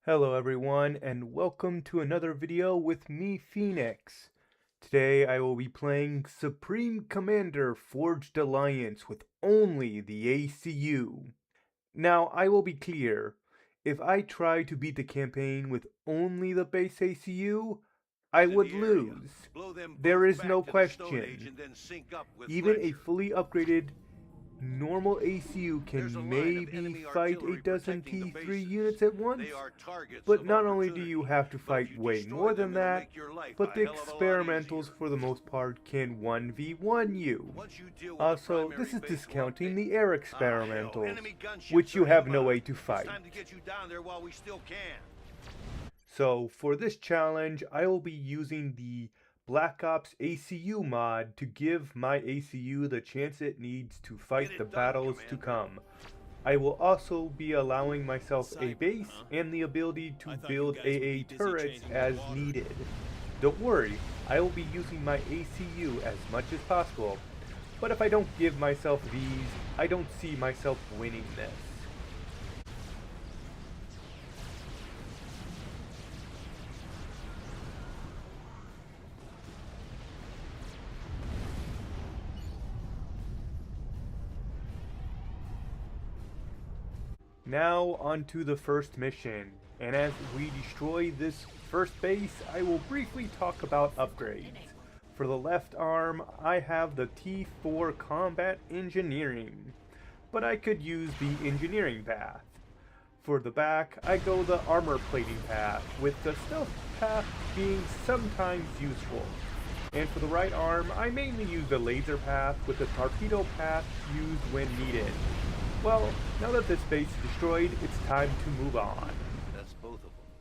Hello everyone, and welcome to another video with me, Phoenix. Today I will be playing Supreme Commander Forged Alliance with only the ACU. Now, I will be clear, if I try to beat the campaign with only the base ACU, I would lose. There is no question. Even a fully upgraded normal ACU can maybe fight a dozen T3 units at once, but not only do you have to fight way more than that, but the experimentals for the most part can 1v1 you. Also, this is discounting the air experimentals, which you have no way to fight. So for this challenge, I will be using the Blackops ACU mod to give my ACU the chance it needs to fight the battles to come. I will also be allowing myself a base and the ability to build AA turrets as needed. Don't worry, I will be using my ACU as much as possible, but if I don't give myself these, I don't see myself winning this. Now onto the first mission, and as we destroy this first base, I will briefly talk about upgrades. For the left arm, I have the T4 Combat Engineering, but I could use the engineering path. For the back, I go the armor plating path, with the stealth path being sometimes useful. And for the right arm, I mainly use the laser path, with the torpedo path used when needed. Well, now that this base is destroyed, it's time to move on. That's both of them.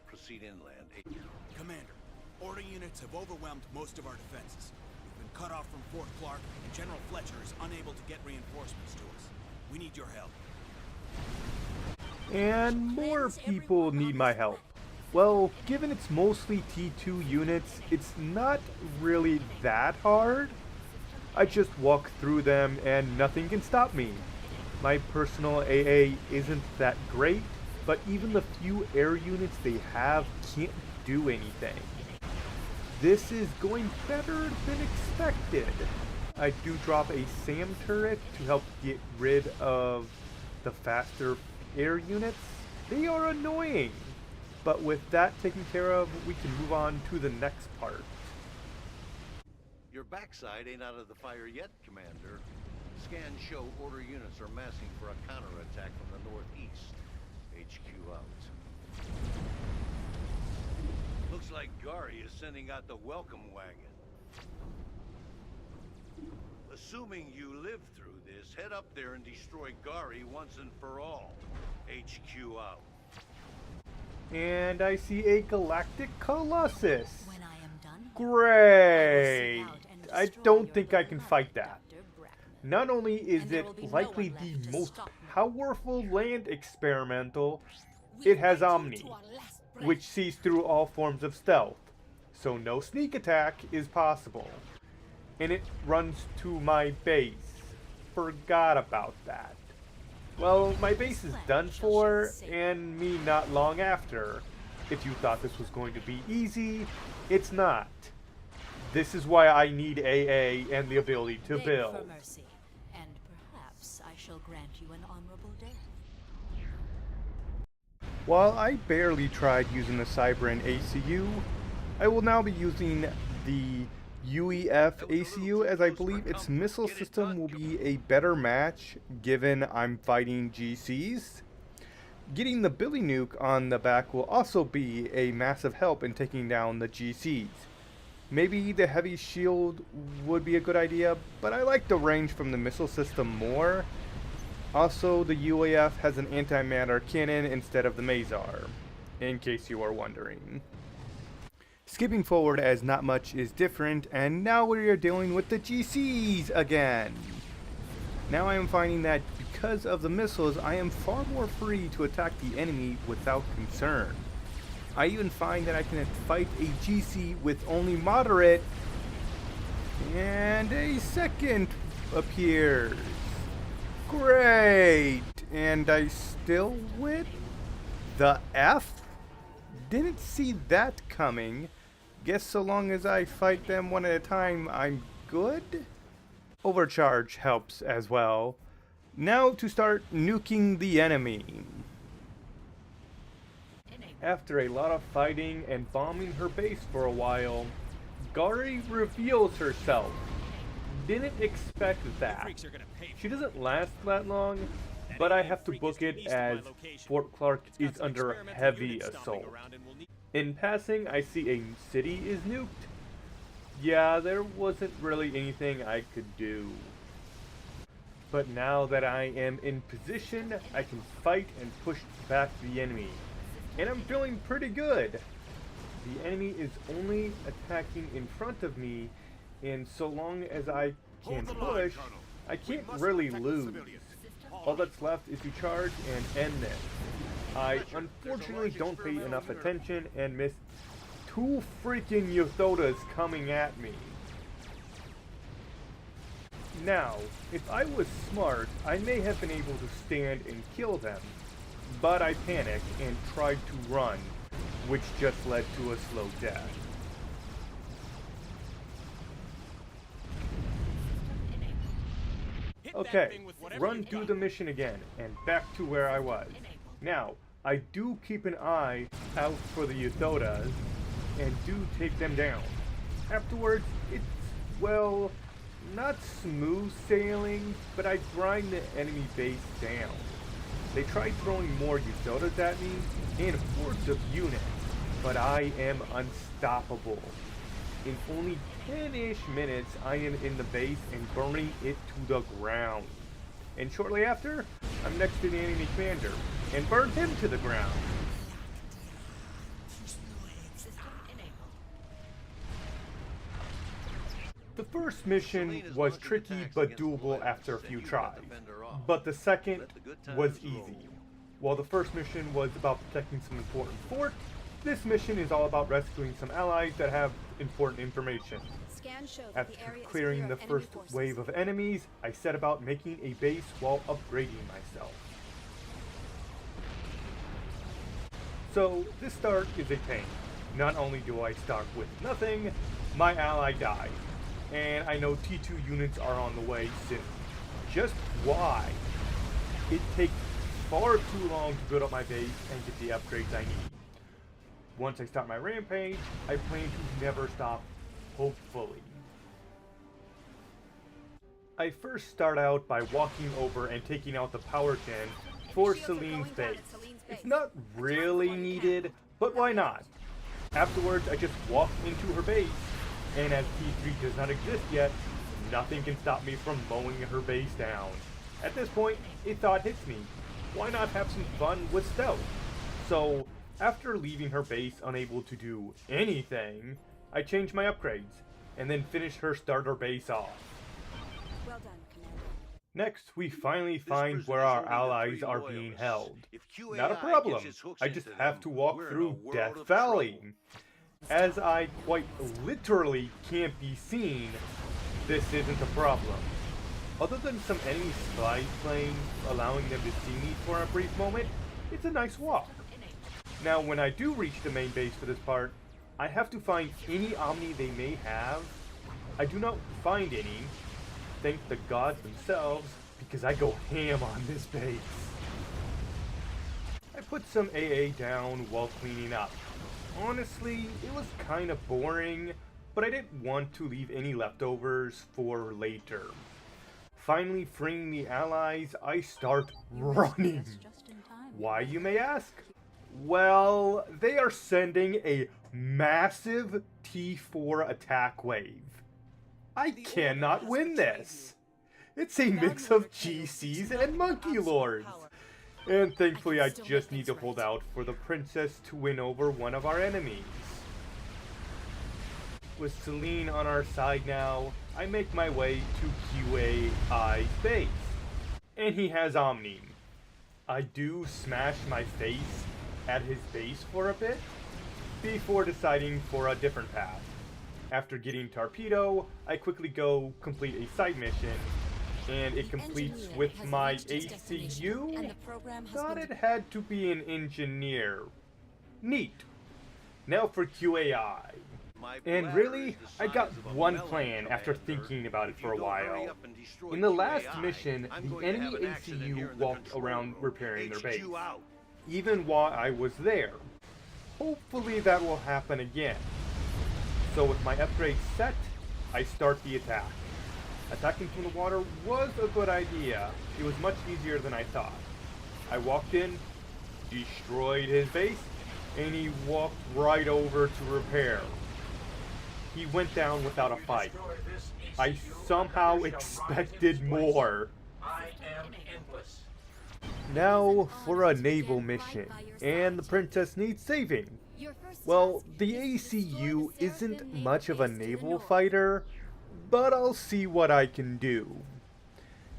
Proceed inland. Commander, order units have overwhelmed most of our defenses. We've been cut off from Fort Clark, and General Fletcher is unable to get reinforcements to us. We need your help. And more people need my help. Well, given it's mostly T2 units, it's not really that hard. I just walk through them and nothing can stop me. My personal AA isn't that great, but even the few air units they have can't do anything. This is going better than expected. I do drop a SAM turret to help get rid of the faster air units. They are annoying, but with that taken care of, we can move on to the next part. Your backside ain't out of the fire yet, Commander. Scans show order units are massing for a counterattack from the northeast. HQ out. Looks like Gary is sending out the welcome wagon. Assuming you live through this, head up there and destroy Gary once and for all. HQ out. And I see a Galactic Colossus. When I am done, Great! I don't think I can fight that. Not only is it likely the most powerful land experimental, it has Omni, which sees through all forms of stealth, so no sneak attack is possible. And it runs to my base. Forgot about that. Well, my base is done for, and me not long after. If you thought this was going to be easy, it's not. This is why I need AA and the ability to build. for mercy, and perhaps I shall grant you an honorable death. While I barely tried using the Cybran ACU, I will now be using the UEF ACU, as I believe its missile system will be a better match given I'm fighting GCs. Getting the Billy Nuke on the back will also be a massive help in taking down the GCs. Maybe the heavy shield would be a good idea, but I like the range from the missile system more. Also, the UAF has an antimatter cannon instead of the Mazar, in case you are wondering. Skipping forward as not much is different, and now we are dealing with the GCs again. Now I am finding that because of the missiles, I am far more free to attack the enemy without concern. I even find that I can fight a GC with only moderate, and a second appears. Great! And I still win? The F? Didn't see that coming. Guess so long as I fight them one at a time, I'm good? Overcharge helps as well. Now to start nuking the enemy. After a lot of fighting and bombing her base for a while, Gari reveals herself. Didn't expect that. She doesn't last that long, but I have to book it as Fort Clark is under heavy assault. In passing, I see a city is nuked. Yeah, there wasn't really anything I could do. But now that I am in position, I can fight and push back the enemy. And I'm feeling pretty good. The enemy is only attacking in front of me, and so long as I can push, I can't really lose. All that's left is to charge and end this. I unfortunately don't pay enough attention and miss 2 freaking Yothotas coming at me. Now, if I was smart, I may have been able to stand and kill them, but I panicked and tried to run, which just led to a slow death. Okay, run through the mission again, and back to where I was. Now, I do keep an eye out for the Yothotas, and do take them down. Afterwards, it's, well, not smooth sailing, but I grind the enemy base down. They tried throwing more Yothotas at me, and hordes of units, but I am unstoppable. In only 10-ish minutes, I am in the base and burning it to the ground. And shortly after, I'm next to the enemy commander, and burn him to the ground. The first mission was tricky but doable after a few tries, but the second was easy. While the first mission was about protecting some important fort, this mission is all about rescuing some allies that have important information. After clearing the first wave of enemies, I set about making a base while upgrading myself. So, this start is a pain. Not only do I start with nothing, my ally died. And I know T2 units are on the way soon. Just why? It takes far too long to build up my base and get the upgrades I need. Once I start my rampage, I plan to never stop, hopefully. I first start out by walking over and taking out the power gen for Celine's base. It's not really needed, but why not? Afterwards, I just walk into her base, and as T3 does not exist yet, nothing can stop me from mowing her base down. At this point, a thought hits me. Why not have some fun with stealth? So, after leaving her base unable to do anything, I change my upgrades, and then finish her starter base off. Well done, Commander. Next, we finally find where our allies are being held. Not a problem, I just have to walk through Death Valley. As I quite literally can't be seen, this isn't a problem. Other than some enemy spy planes allowing them to see me for a brief moment, it's a nice walk. Now, when I do reach the main base for this part, I have to find any Omni they may have. I do not find any, thank the gods themselves, because I go ham on this base. I put some AA down while cleaning up. Honestly, it was kind of boring, but I didn't want to leave any leftovers for later. Finally freeing the allies, I start running. Why, you may ask? Well, they are sending a massive T4 attack wave. I cannot win this. It's a mix of GCs and Monkey Lords. And thankfully I just need to hold out for the princess to win over one of our enemies. With Celine on our side now, I make my way to QAI's base. And he has Omni. I do smash my face at his base for a bit, before deciding for a different path. After getting Torpedo, I quickly go complete a side mission, and it completes with my ACU. Thought it had to be an engineer. Neat. Now for QAI. And really, I got one plan after thinking about it for a while. In the last mission, the enemy ACU walked around repairing their base, even while I was there. Hopefully that will happen again. So with my upgrade set, I start the attack. Attacking from the water was a good idea. It was much easier than I thought. I walked in, destroyed his base, and he walked right over to repair. He went down without a fight. I somehow expected more. Now for a naval mission, and the princess needs saving. Well, the ACU isn't much of a naval fighter, but I'll see what I can do.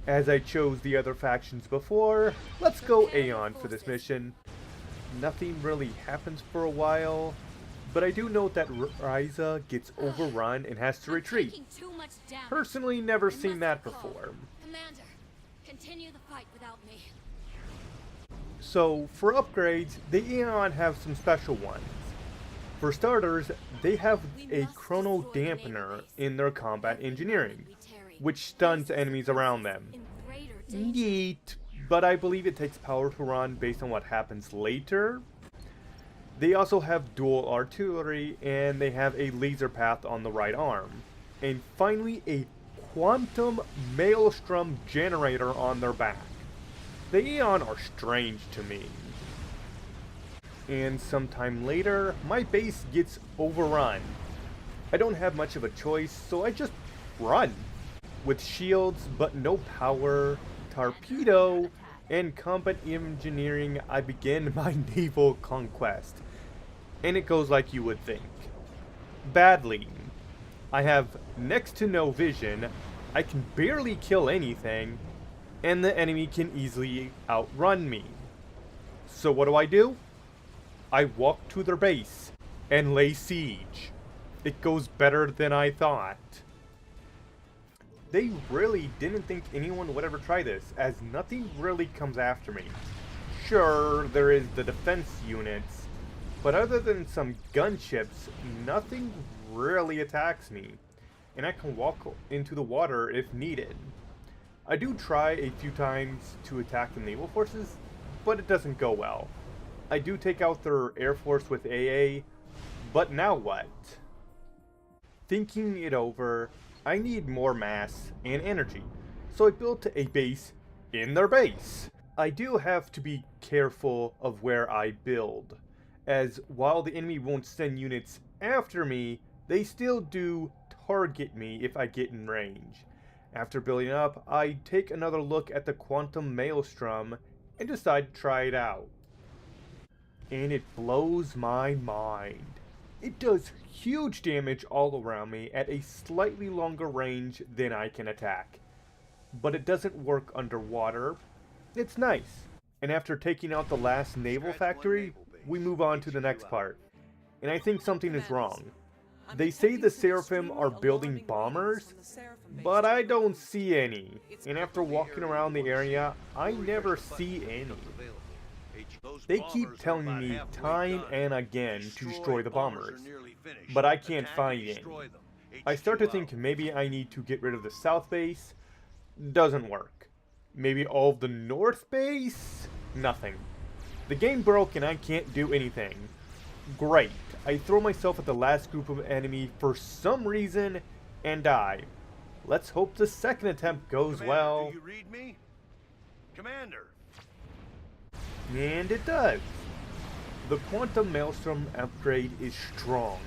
As I chose the other factions before, let's go Aeon for this mission. Nothing really happens for a while, but I do note that Ryza gets overrun and has to retreat. Personally, never seen that before. Commander, continue the fight without me. So, for upgrades, the Aeon have some special ones. For starters, they have a chrono dampener in their combat engineering, which stuns enemies around them. Neat, but I believe it takes power to run based on what happens later. They also have dual artillery, and they have a laser path on the right arm. And finally, a quantum maelstrom generator on their back. The Aeon are strange to me. And sometime later, my base gets overrun. I don't have much of a choice, so I just run. With shields, but no power, torpedo, and combat engineering, I begin my naval conquest. And it goes like you would think. Badly. I have next to no vision, I can barely kill anything, and the enemy can easily outrun me. So what do? I walk to their base and lay siege. It goes better than I thought. They really didn't think anyone would ever try this, as nothing really comes after me. Sure, there is the defense units, but other than some gunships, nothing really attacks me, and I can walk into the water if needed. I do try a few times to attack the naval forces, but it doesn't go well. I do take out their air force with AA, but now what? Thinking it over, I need more mass and energy, so I built a base in their base. I do have to be careful of where I build, as while the enemy won't send units after me, they still do target me if I get in range. After building up, I take another look at the quantum maelstrom and decide to try it out. And it blows my mind. It does huge damage all around me at a slightly longer range than I can attack. But it doesn't work underwater. It's nice. And after taking out the last naval factory, we move on to the next part. And I think something is wrong. They say the Seraphim are building bombers, but I don't see any. And after walking around the area, I never see any. They keep telling me time and again to destroy the bombers, but I can't find any. I start to think maybe I need to get rid of the south base. Doesn't work. Maybe all of the north base? Nothing. The game broke and I can't do anything. Great. I throw myself at the last group of enemy for some reason and die. Let's hope the second attempt goes Commander, well. do you read me? Commander. And it does. The Quantum Maelstrom upgrade is strong.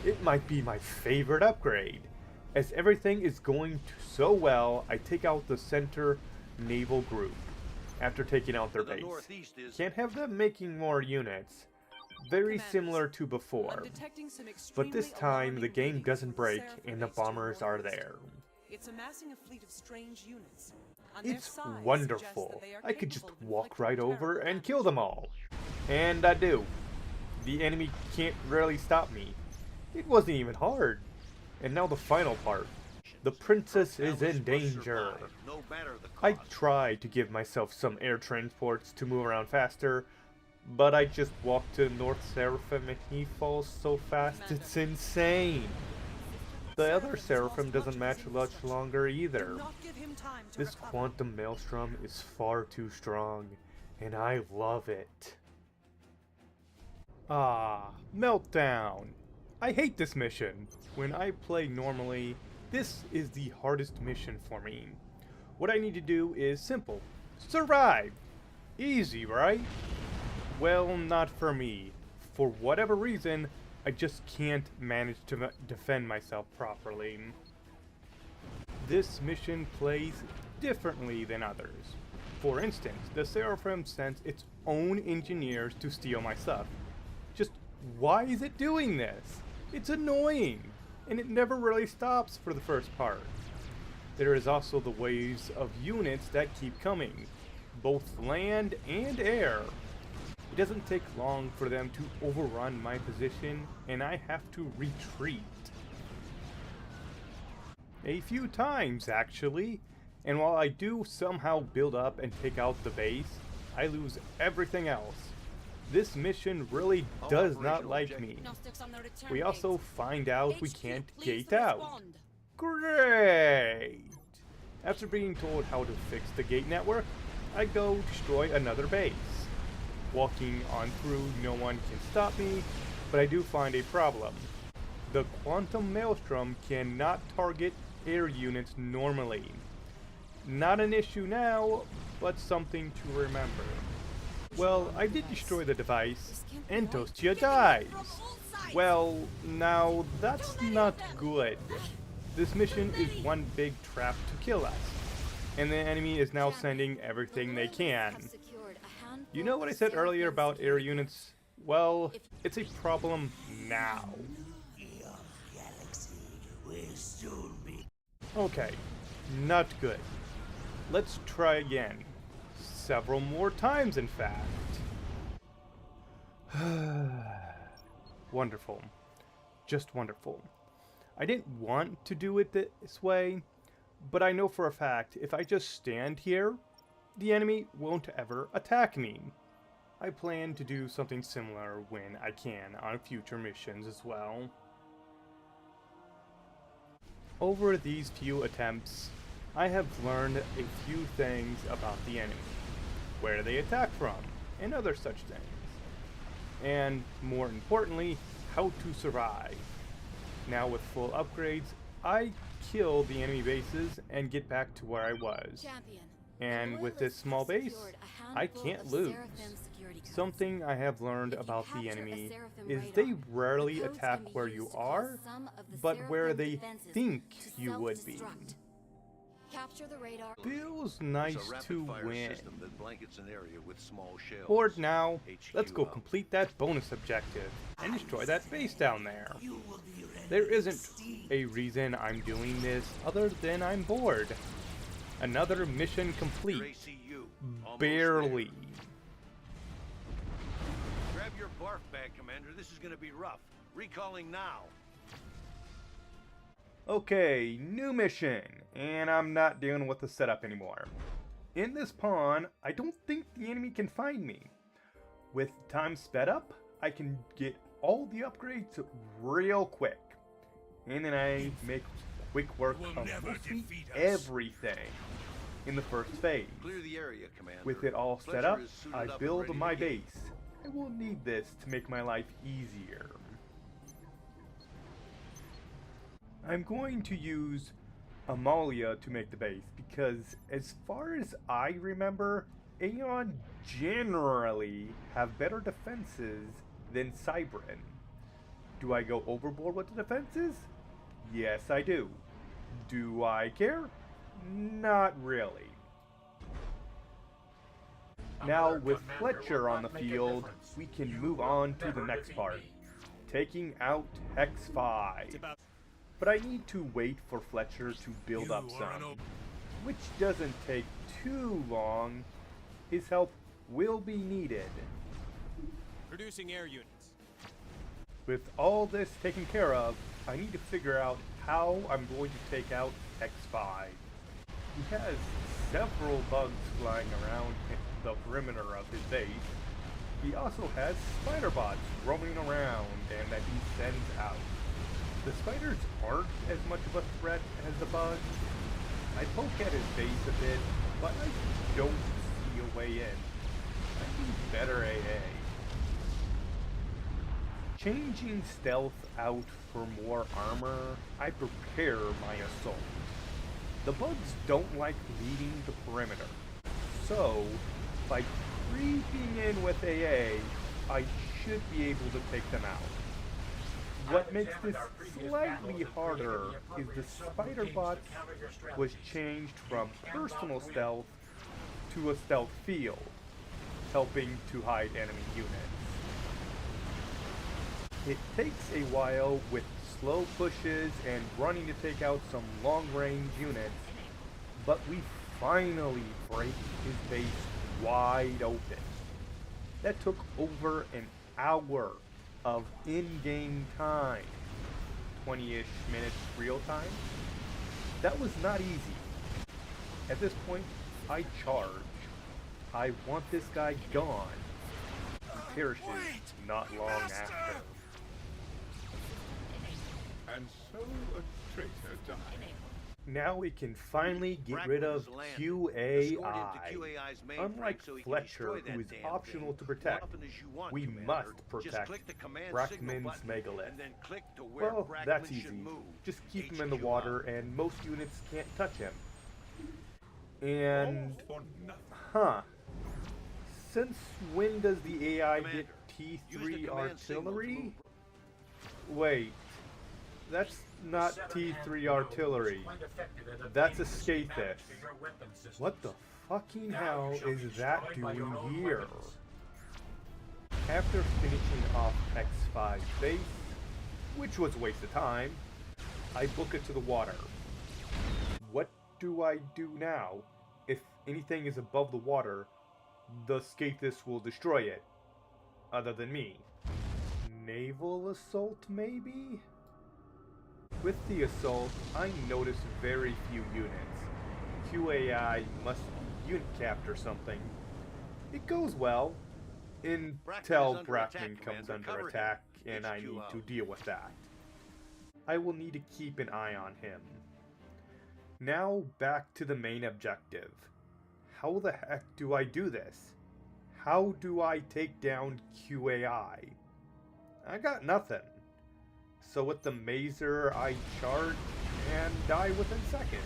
It might be my favorite upgrade. As everything is going so well, I take out the center naval group after taking out their base. Can't have them making more units. Very similar to before. But this time, the game doesn't break and the bombers are there. It's amassing a fleet of strange units. It's wonderful. I could just walk right over and kill them all. And I do. The enemy can't really stop me. It wasn't even hard. And now the final part. The princess is in danger. I try to give myself some air transports to move around faster, But I just walked to North Seraphim and he falls so fast, it's insane. The other Seraphim doesn't match much longer either. Do not give him time to This recover. quantum maelstrom is far too strong, and I love it. Ah, Meltdown. I hate this mission. When I play normally, this is the hardest mission for me. What I need to do is simple. Survive! Easy, right? Well, not for me. For whatever reason, I just can't manage to defend myself properly. This mission plays differently than others. For instance, the Seraphim sends its own engineers to steal my stuff. Just why is it doing this? It's annoying, and it never really stops for the first part. There is also the waves of units that keep coming, both land and air. It doesn't take long for them to overrun my position, and I have to retreat. A few times, actually, and while I do somehow build up and take out the base, I lose everything else. This mission really does not like me. We also find out we can't gate out. Great! After being told how to fix the gate network, I go destroy another base. Walking on through, no one can stop me, but I do find a problem. The quantum maelstrom cannot target air units normally. Not an issue now, but something to remember. Well, I did destroy the device, and Tostia dies. Well, now that's not good. This mission is one big trap to kill us, and the enemy is now sending everything they can. You know what I said earlier about air units? Well, it's a problem now. Okay, not good. Let's try again. Several more times, in fact. Wonderful. Just wonderful. I didn't want to do it this way, but I know for a fact if I just stand here, the enemy won't ever attack me. I plan to do something similar when I can on future missions as well. Over these few attempts, I have learned a few things about the enemy, where they attack from, and other such things. And more importantly, how to survive. Now with full upgrades, I kill the enemy bases and get back to where I was. And with this small base, I can't lose. Something I have learned about the enemy is they rarely attack where you are, but where they think you would be. Feels nice to win. Bored now, let's go complete that bonus objective and destroy that base down there. There isn't a reason I'm doing this other than I'm bored. Another mission complete. Barely. Grab your barf bag, Commander. This is gonna be rough. Recalling now. Okay, new mission, and I'm not dealing with the setup anymore. In this pawn, I don't think the enemy can find me. With time sped up, I can get all the upgrades real quick. And then I make quick work of mostly everything in the first phase. Clear the area, Commander. With it all set Fletcher up, is suited I up and build ready to my engage. base. I will need this to make my life easier. I'm going to use Amalia to make the base because as far as I remember, Aeon generally have better defenses than Cybran. Do I go overboard with the defenses? Yes, I do. Do I care? Not really. Now, with Fletcher on the field, we can move on to the next part, taking out Hex 5. But I need to wait for Fletcher to build up some, which doesn't take too long. His help will be needed. Producing air units. With all this taken care of, I need to figure out how I'm going to take out X5. He has several bugs flying around the perimeter of his base. he also has spider bots roaming around and that he sends out. The spiders aren't as much of a threat as the bugs. I poke at his base a bit, but I don't see a way in. I need better AA. Changing stealth out for more armor, I prepare my assault. The bugs don't like leading the perimeter, so by creeping in with AA, I should be able to take them out. What makes this slightly harder is the spider bot was changed from personal stealth to a stealth field, helping to hide enemy units. It takes a while with slow pushes and running to take out some long-range units, but we finally break his base wide open. That took over an hour of in-game time, 20-ish minutes real time. That was not easy. At this point, I charge. I want this guy gone. He perishes not long after. And so a traitor died. Now we can finally get rid of QAI. Unlike Fletcher, who is optional to protect, we must protect Brackman's megalith. Well, that's easy. Just keep him in the water and most units can't touch him. And, since when does the AI get T3 artillery? Wait, that's not T3 artillery. That's a Skathis. What the fucking hell is that doing here? After finishing off X5's base, which was a waste of time, I book it to the water. What do I do now? If anything is above the water, the Skathis will destroy it. Other than me. Naval assault, maybe? With the assault, I notice very few units. QAI must be unit capped or something. It goes well, until Brackman comes under attack, and I need to deal with that. I will need to keep an eye on him. Now back to the main objective. How the heck do I do this? How do I take down QAI? I got nothing. So with the Mazer, I charge and die within seconds.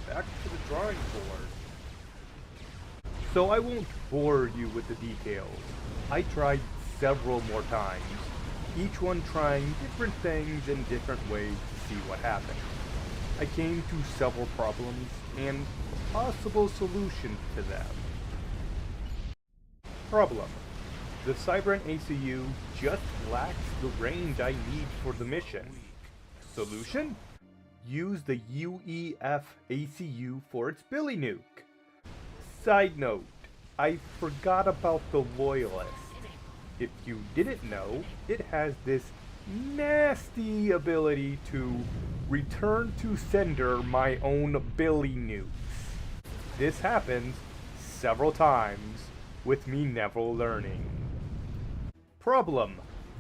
Back to the drawing board. So I won't bore you with the details. I tried several more times, each one trying different things in different ways to see what happened. I came to several problems and possible solutions to them. Problem. The Cybran ACU just lacks the range I need for the mission. Solution? Use the UEF ACU for its Billy Nuke. Side note, I forgot about the Loyalist. If you didn't know, it has this nasty ability to return to sender my own Billy Nukes. This happens several times, with me never learning. Problem.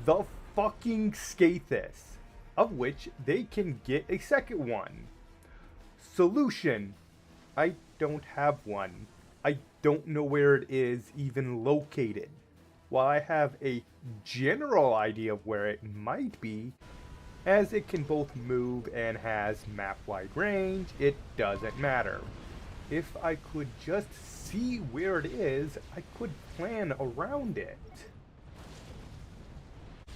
The fucking Skathis, of which they can get a second one. Solution. I don't have one. I don't know where it is even located. While I have a general idea of where it might be, as it can both move and has map-wide range, it doesn't matter. If I could just see where it is, I could plan around it.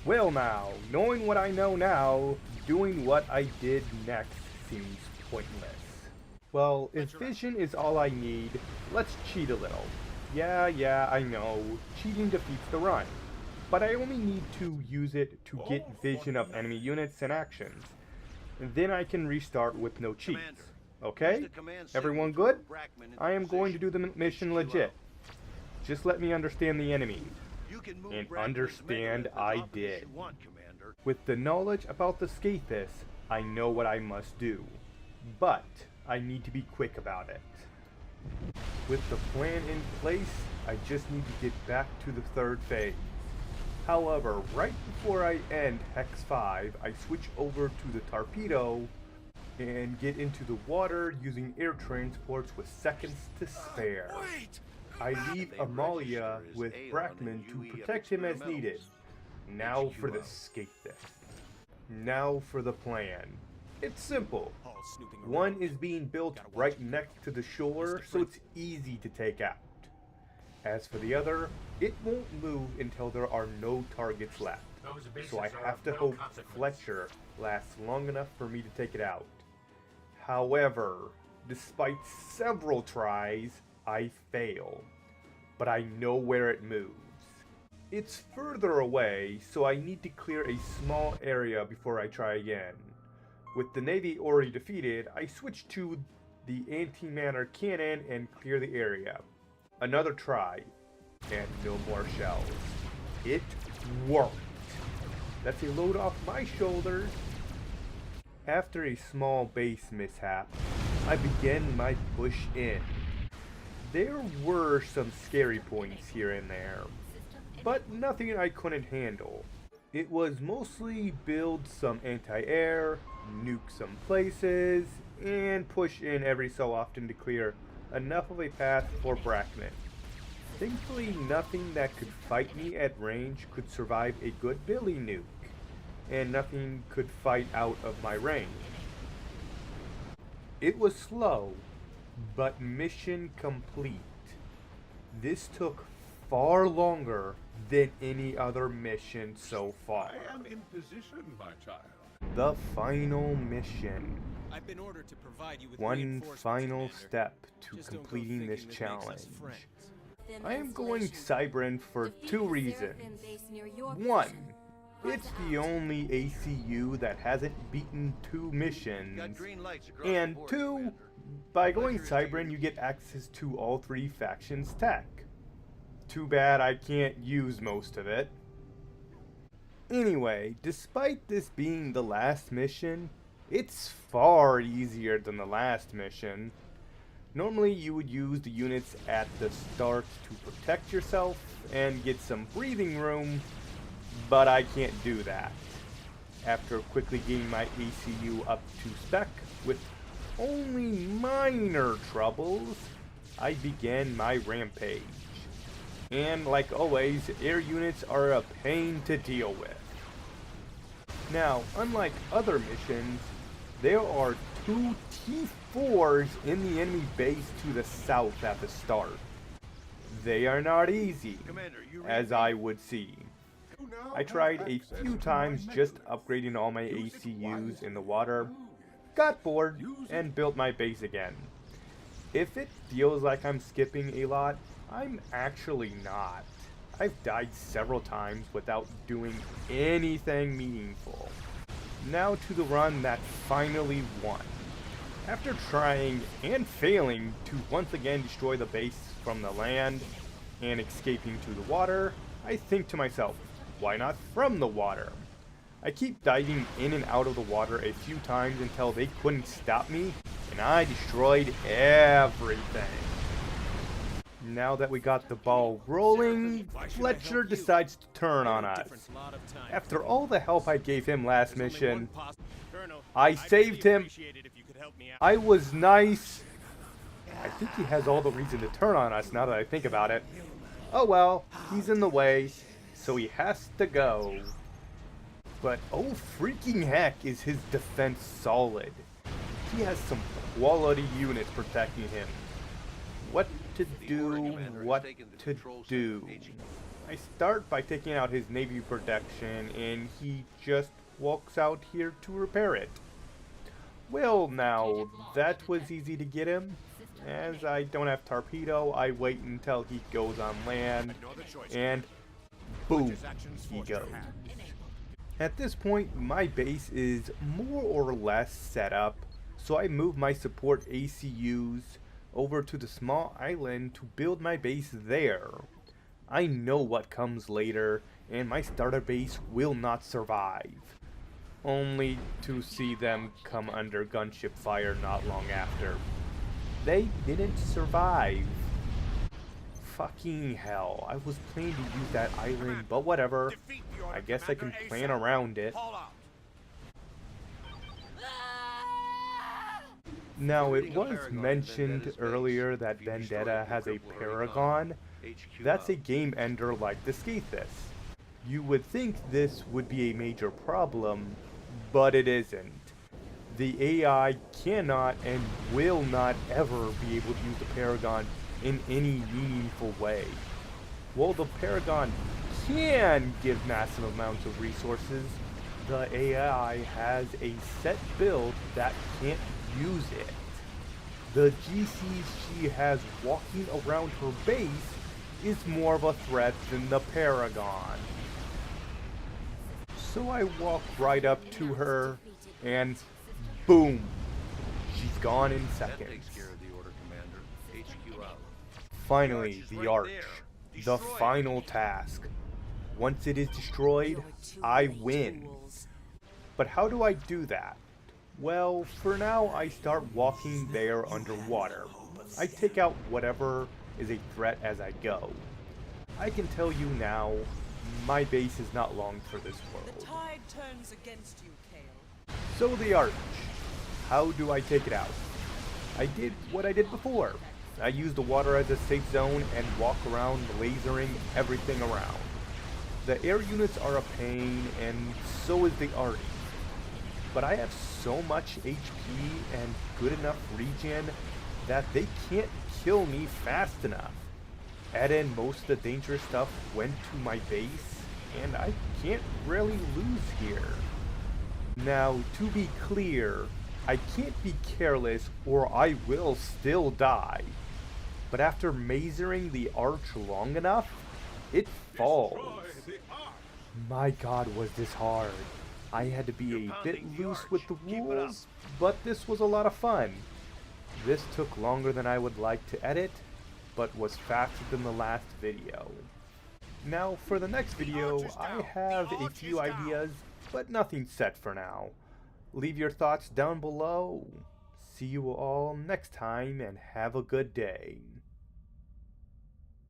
Well now, knowing what I know now, doing what I did next seems pointless. Well, if vision is all I need, let's cheat a little. Yeah, I know, cheating defeats the run. But I only need to use it to get vision of enemy units and actions. And then I can restart with no cheats. Okay? Everyone good? I am going to do the mission legit. Just let me understand the enemy. And understand I did. With the knowledge about the Skathis, I know what I must do. But I need to be quick about it. With the plan in place, I just need to get back to the third phase. However, right before I end Hex 5, I switch over to the torpedo and get into the water using air transports with seconds to spare. I leave Amalia with Brackman to protect him as needed. Now for the skate deck. Now for the plan. It's simple. One is being built right next to the shore, so it's easy to take out. As for the other, it won't move until there are no targets left. So I have to hope Fletcher lasts long enough for me to take it out. However, despite several tries, I fail. But I know where it moves. It's further away, so I need to clear a small area before I try again. With the Navy already defeated, I switch to the anti-manner cannon and clear the area. Another try, and no more shells. It worked. That's a load off my shoulders. After a small base mishap, I began my push in. There were some scary points here and there, but nothing I couldn't handle. It was mostly build some anti-air, nuke some places, and push in every so often to clear enough of a path for Brackman. Thankfully, nothing that could fight me at range could survive a good Billy nuke, and nothing could fight out of my range. It was slow, but mission complete. This took far longer than any other mission so far. I am in position, my child. The final mission. I've been ordered to provide you with One reinforcements, final Commander. step to Just don't go completing this thinking it makes us challenge. friends. I am going Cybran for two reasons. One, it's the only ACU that hasn't beaten 2 missions. Got green lights across And the board, 2, Commander. by going Pleasure is Cybran, yours. you get access to all 3 factions' tech. Too bad I can't use most of it. Anyway, despite this being the last mission, it's far easier than the last mission. Normally you would use the units at the start to protect yourself and get some breathing room, but I can't do that. After quickly getting my ACU up to spec with only minor troubles, I began my rampage. And like always, air units are a pain to deal with. Now, unlike other missions, there are 2 T4s in the enemy base to the south at the start. They are not easy, Commander, you read as me? I would see. I tried a few times just upgrading all my ACUs in the water, got bored, and built my base again. If it feels like I'm skipping a lot, I'm actually not. I've died several times without doing anything meaningful. Now to the run that finally won. After trying and failing to once again destroy the base from the land and escaping to the water, I think to myself, why not from the water? I keep diving in and out of the water a few times until they couldn't stop me, and I destroyed everything. Now that we got the ball rolling, Fletcher decides to turn on us. After all the help I gave him last mission, I saved him. I was nice. I think he has all the reason to turn on us now that I think about it. Oh well, he's in the way, so he has to go. But oh freaking heck is his defense solid. He has some quality units protecting him. What to do, what to do. I start by taking out his Navy protection and he just walks out here to repair it. Well now, that was easy to get him. As I don't have torpedo, I wait until he goes on land, and boom, he goes. At this point, my base is more or less set up, so I move my support ACUs over to the small island to build my base there. I know what comes later, and my starter base will not survive. Only to see them come under gunship fire not long after. They didn't survive. Fucking hell. I was planning to use that island, but whatever. Defeat the order, I guess I can Commander, plan ASAP. around it. Haul out. Now, it Reading a was Paragon in mentioned Vendetta's base. earlier that If you destroy Vendetta it, has a equipment will Paragon. HQ That's a out. game ender like the Skathis. You would think this would be a major problem, but it isn't. The AI cannot and will not ever be able to use the Paragon in any meaningful way. While the Paragon can give massive amounts of resources, the AI has a set build that can't use it. The GCs she has walking around her base is more of a threat than the Paragon. So I walk right up to her and boom, she's gone in That seconds. takes care of the order, Commander. HQ out. Finally, the Arch, the final task. Once it is destroyed, I win. But how do I do that? Well, for now, I start walking there underwater. I take out whatever is a threat as I go. I can tell you now, my base is not long for this The world. tide turns against you, Kale. So the Arch, how do I take it out? I did what I did before. I use the water as a safe zone and walk around lasering everything around. The air units are a pain, and so is the arty. But I have so much HP and good enough regen that they can't kill me fast enough. Add in most of the dangerous stuff went to my base, and I can't really lose here. Now, to be clear, I can't be careless or I will still die. But after masering the arch long enough, it falls. Destroy the arch. My god, was this hard. I had to be You're a pounding bit the loose arch. with the Keep it up. rules, but this was a lot of fun. This took longer than I would like to edit, but was faster than the last video. Now, for the next video, arch is I down. have The a arch few is down. ideas, but nothing set for now. Leave your thoughts down below. See you all next time, and have a good day.